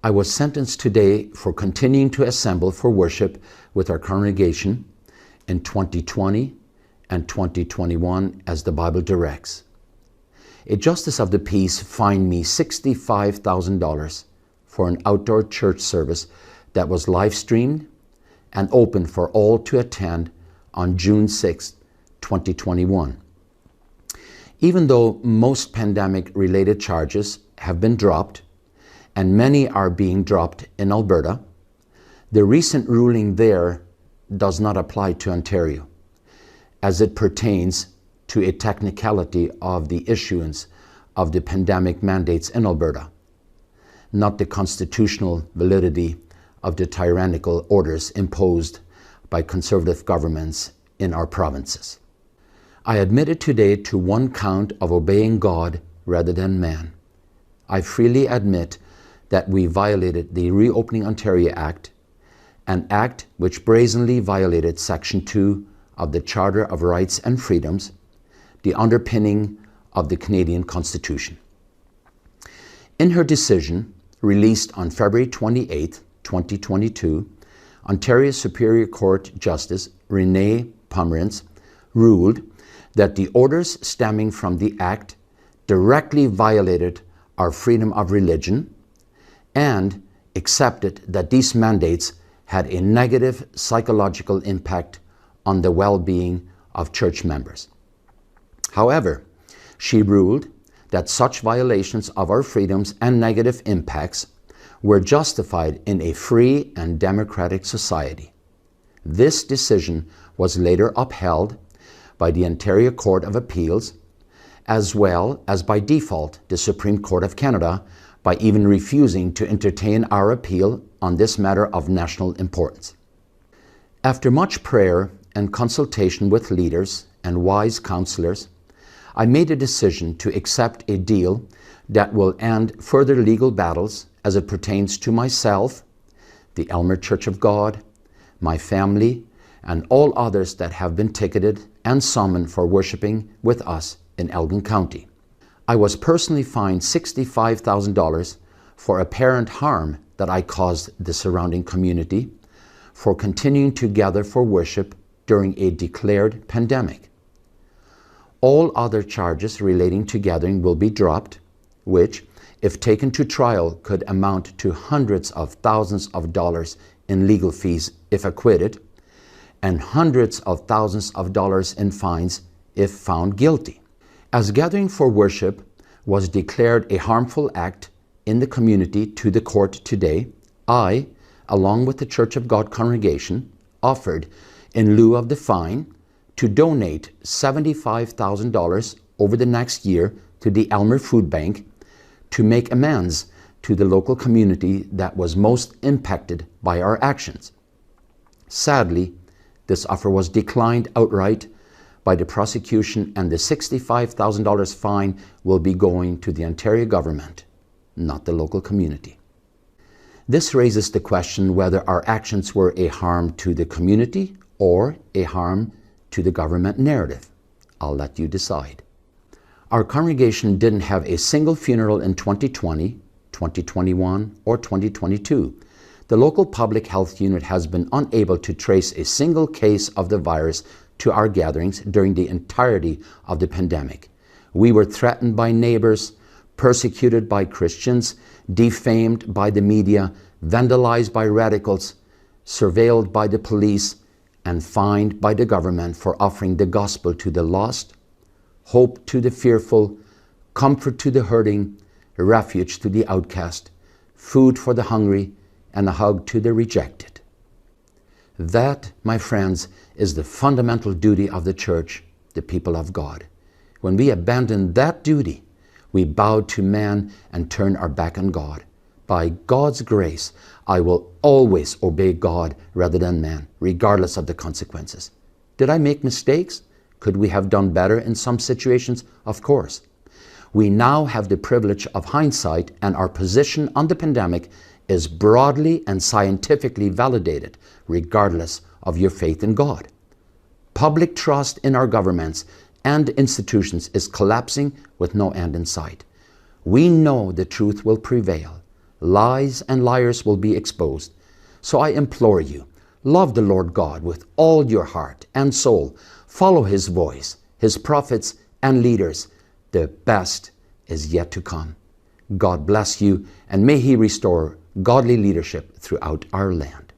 I was sentenced today for continuing to assemble for worship with our congregation in 2020 and 2021 as the Bible directs. A justice of the peace fined me $65,000 for an outdoor church service that was live streamed and open for all to attend on June 6, 2021. Even though most pandemic-related charges have been dropped, and many are being dropped in Alberta, the recent ruling there does not apply to Ontario, as it pertains to a technicality of the issuance of the pandemic mandates in Alberta, not the constitutional validity of the tyrannical orders imposed by conservative governments in our provinces. I admitted today to one count of obeying God rather than man. I freely admit that we violated the Reopening Ontario Act, an act which brazenly violated Section 2 of the Charter of Rights and Freedoms, the underpinning of the Canadian Constitution. In her decision, released on February 28, 2022, Ontario Superior Court Justice Renee Pomerantz ruled that the orders stemming from the Act directly violated our freedom of religion and accepted that these mandates had a negative psychological impact on the well-being of church members. However, she ruled that such violations of our freedoms and negative impacts were justified in a free and democratic society. This decision was later upheld by the Ontario Court of Appeals, as well as by default the Supreme Court of Canada, by even refusing to entertain our appeal on this matter of national importance. After much prayer and consultation with leaders and wise counselors, I made a decision to accept a deal that will end further legal battles as it pertains to myself, the Elmer Church of God, my family, and all others that have been ticketed and summoned for worshiping with us in Elgin County. I was personally fined $65,000 for apparent harm that I caused the surrounding community for continuing to gather for worship during a declared pandemic. All other charges relating to gathering will be dropped, which, if taken to trial, could amount to hundreds of thousands of dollars in legal fees if acquitted, and hundreds of thousands of dollars in fines if found guilty. As gathering for worship was declared a harmful act in the community to the court today, I, along with the Church of God congregation, offered, in lieu of the fine, to donate $75,000 over the next year to the Elmer Food Bank to make amends to the local community that was most impacted by our actions. Sadly, this offer was declined outright by the prosecution, and the $65,000 fine will be going to the Ontario government, not the local community. This raises the question whether our actions were a harm to the community or a harm to the government narrative. I'll let you decide. Our congregation didn't have a single funeral in 2020, 2021, or 2022. The local public health unit has been unable to trace a single case of the virus to our gatherings during the entirety of the pandemic. We were threatened by neighbors, persecuted by Christians, defamed by the media, vandalized by radicals, surveilled by the police, and fined by the government for offering the gospel to the lost, hope to the fearful, comfort to the hurting, refuge to the outcast, food for the hungry, and a hug to the rejected. That, my friends, is the fundamental duty of the church, the people of God. When we abandon that duty, we bow to man and turn our back on God. By God's grace, I will always obey God rather than man, regardless of the consequences. Did I make mistakes? Could we have done better in some situations? Of course. We now have the privilege of hindsight, and our position on the pandemic is broadly and scientifically validated, regardless of your faith in God. Public trust in our governments and institutions is collapsing with no end in sight. We know the truth will prevail. Lies and liars will be exposed. So I implore you, love the Lord God with all your heart and soul. Follow His voice, His prophets and leaders. The best is yet to come. God bless you, and may He restore godly leadership throughout our land.